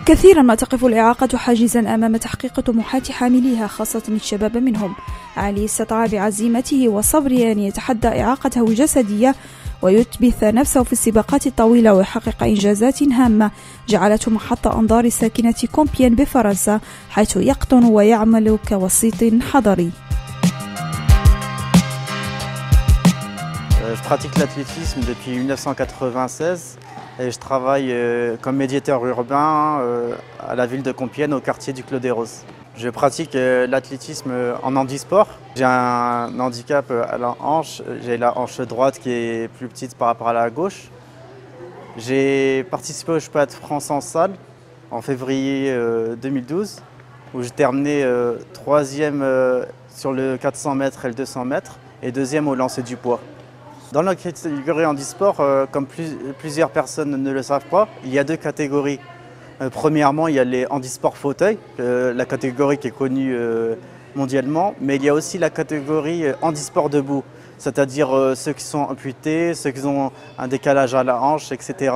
كثيرا ما تقف الإعاقة حاجزا أمام تحقيق طموحات حامليها، خاصة الشباب منهم. علي استطاع بعزيمته وصبره أن يتحدى إعاقته الجسدية ويثبت نفسه في السباقات الطويلة ويحقق إنجازات هامة جعلته محط أنظار ساكنة كومبيين بفرنسا، حيث يقطن ويعمل كوسيط حضري. Je pratique l'athlétisme depuis 1996 et je travaille comme médiateur urbain à la ville de Compiègne, au quartier du Clos des Roses. Je pratique l'athlétisme en handisport. J'ai un handicap à la hanche, j'ai la hanche droite qui est plus petite par rapport à la gauche. J'ai participé au Championnat de France en salle en février 2012 où j'ai terminé troisième sur le 400 mètres et le 200 mètres et deuxième au lancer du poids. Dans la catégorie handisport, comme plusieurs personnes ne le savent pas, il y a deux catégories. Premièrement, il y a les handisports fauteuil, la catégorie qui est connue mondialement, mais il y a aussi la catégorie handisport debout, c'est-à-dire ceux qui sont amputés, ceux qui ont un décalage à la hanche, etc.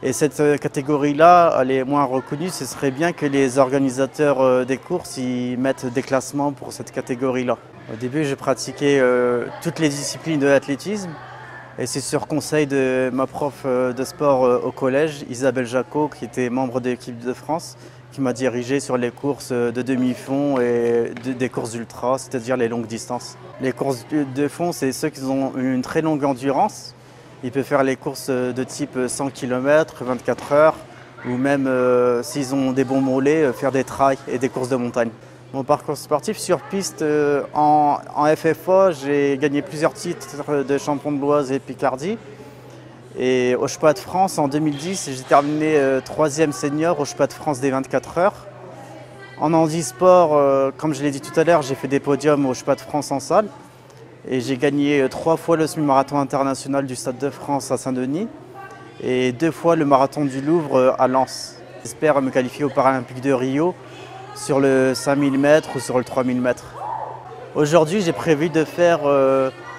Et cette catégorie-là, elle est moins reconnue. Ce serait bien que les organisateurs des courses y mettent des classements pour cette catégorie-là. Au début, je pratiquais toutes les disciplines de l'athlétisme. Et c'est sur conseil de ma prof de sport au collège, Isabelle Jacot, qui était membre de l'équipe de France, qui m'a dirigé sur les courses de demi-fond et des courses ultra, c'est-à-dire les longues distances. Les courses de fond, c'est ceux qui ont une très longue endurance. Ils peuvent faire les courses de type 100 km, 24 heures, ou même s'ils ont des bons mollets, faire des trails et des courses de montagne. Mon parcours sportif sur piste en FFA, j'ai gagné plusieurs titres de champion de l'Oise et Picardie. Et au Championnat de France en 2010, j'ai terminé troisième senior au Championnat de France des 24 heures. En handisport, comme je l'ai dit tout à l'heure, j'ai fait des podiums au Championnat de France en salle. Et j'ai gagné 3 fois le semi-marathon international du Stade de France à Saint-Denis et 2 fois le marathon du Louvre à Lens. J'espère me qualifier aux Paralympiques de Rio sur le 5000 mètres ou sur le 3000 mètres. Aujourd'hui, j'ai prévu de faire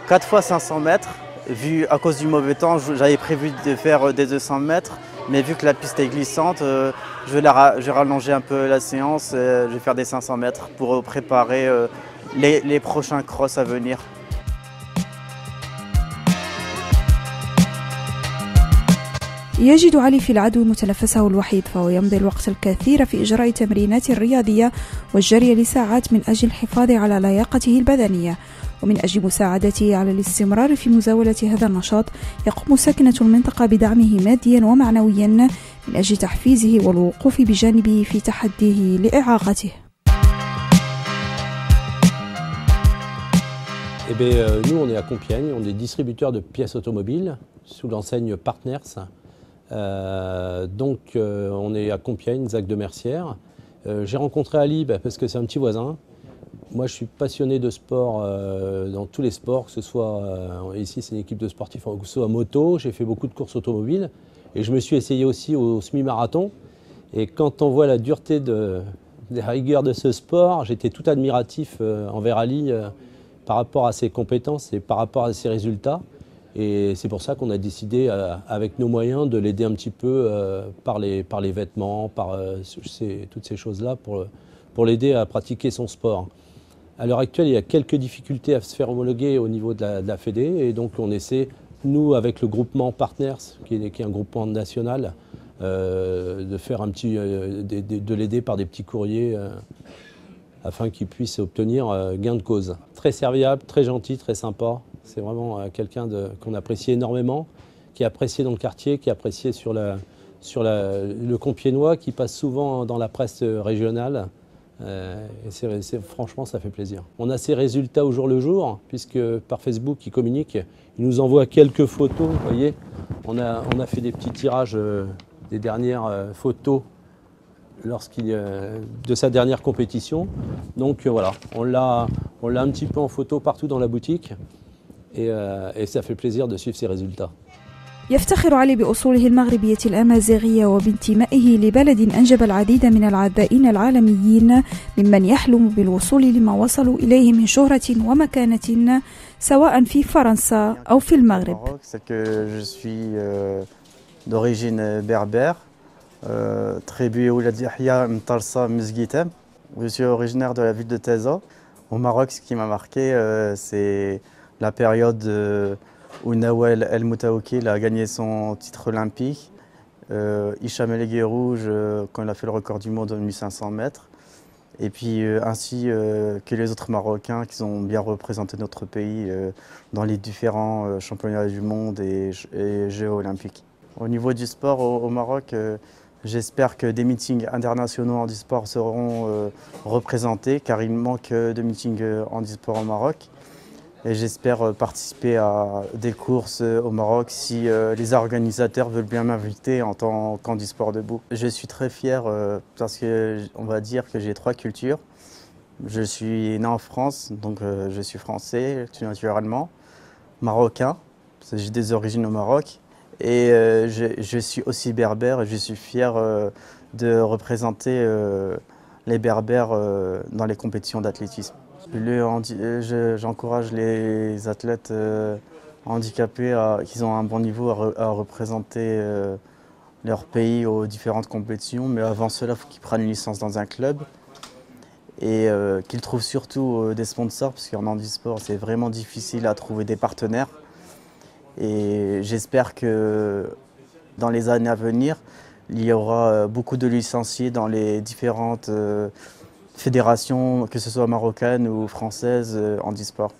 4 fois 500 mètres. Vu à cause du mauvais temps, j'avais prévu de faire des 200 mètres, mais vu que la piste est glissante, je vais rallonger un peu la séance. Je vais faire des 500 mètres pour préparer les prochains crosses à venir. يجد علي في العدو متنفسه الوحيد، فهو يمضي الوقت الكثير في إجراء تمرينات رياضية والجري لساعات من أجل الحفاظ على لياقته البدنية. ومن أجل مساعدته على الاستمرار في مزاولة هذا النشاط، يقوم ساكنة المنطقة بدعمه ماديا ومعنويا من أجل تحفيزه والوقوف بجانبه في تحديه لإعاقته. Eh bien, nous, on est à Compiègne, on est distributeur de pièces automobiles sous l'enseigne Partners. On est à Compiègne, Zac de Mercière. J'ai rencontré Ali parce que c'est un petit voisin. Moi, je suis passionné de sport dans tous les sports, que ce soit, ici c'est une équipe de sportifs, que ce soit moto, j'ai fait beaucoup de courses automobiles et je me suis essayé aussi au semi-marathon. Et quand on voit la dureté des rigueurs de ce sport, j'étais tout admiratif envers Ali par rapport à ses compétences et par rapport à ses résultats. Et c'est pour ça qu'on a décidé, avec nos moyens, de l'aider un petit peu par les vêtements, par toutes ces choses-là, pour l'aider à pratiquer son sport. À l'heure actuelle, il y a quelques difficultés à se faire homologuer au niveau de la Fédé. Et donc on essaie, nous, avec le groupement Partners, qui est un groupement national, de faire de l'aider par des petits courriers afin qu'il puisse obtenir gain de cause. Très serviable, très gentil, très sympa. C'est vraiment quelqu'un qu'on apprécie énormément, qui est apprécié dans le quartier, qui est apprécié sur le Compiègnois, qui passe souvent dans la presse régionale. Et franchement, ça fait plaisir. On a ses résultats au jour le jour, puisque par Facebook, il communique. Il nous envoie quelques photos. Vous voyez, on a fait des petits tirages des dernières photos de sa dernière compétition. Donc voilà, on l'a un petit peu en photo partout dans la boutique. Et ça fait plaisir de suivre ses résultats. يفتخر علي بأصوله المغربية الأمازيغية وبانتمائه لبلد أنجب العديد من العدائين العالميين ممن يحلم بالوصول لما وصلوا إليه من شهرة ومكانة سواء في فرنسا أو في المغرب. C'est que je suis d'origine berbère Tribu Oulad Yahya Mtalsa Mezguitem. Je suis originaire de la ville de Taza. Au Maroc, ce qui m'a marqué, c'est la période où Nawel El Moutaoukil a gagné son titre olympique. Hicham El Guerrouj, quand il a fait le record du monde en 1500 mètres. Et puis ainsi que les autres Marocains qui ont bien représenté notre pays dans les différents championnats du monde et Jeux olympiques. Au niveau du sport au Maroc, j'espère que des meetings internationaux en e-sport seront représentés car il manque de meetings en e-sport au Maroc. Et j'espère participer à des courses au Maroc si les organisateurs veulent bien m'inviter en tant qu'handisport debout. Je suis très fier parce qu'on va dire que j'ai 3 cultures. Je suis né en France, donc je suis français tout naturellement, marocain, parce que j'ai des origines au Maroc, et je suis aussi berbère et je suis fier de représenter les berbères dans les compétitions d'athlétisme. J'encourage les athlètes handicapés qui ont un bon niveau à représenter leur pays aux différentes compétitions. Mais avant cela, il faut qu'ils prennent une licence dans un club et qu'ils trouvent surtout des sponsors, parce qu'en handisport, c'est vraiment difficile à trouver des partenaires. Et j'espère que dans les années à venir, il y aura beaucoup de licenciés dans les différentes fédérations, que ce soit marocaines ou françaises, handisport.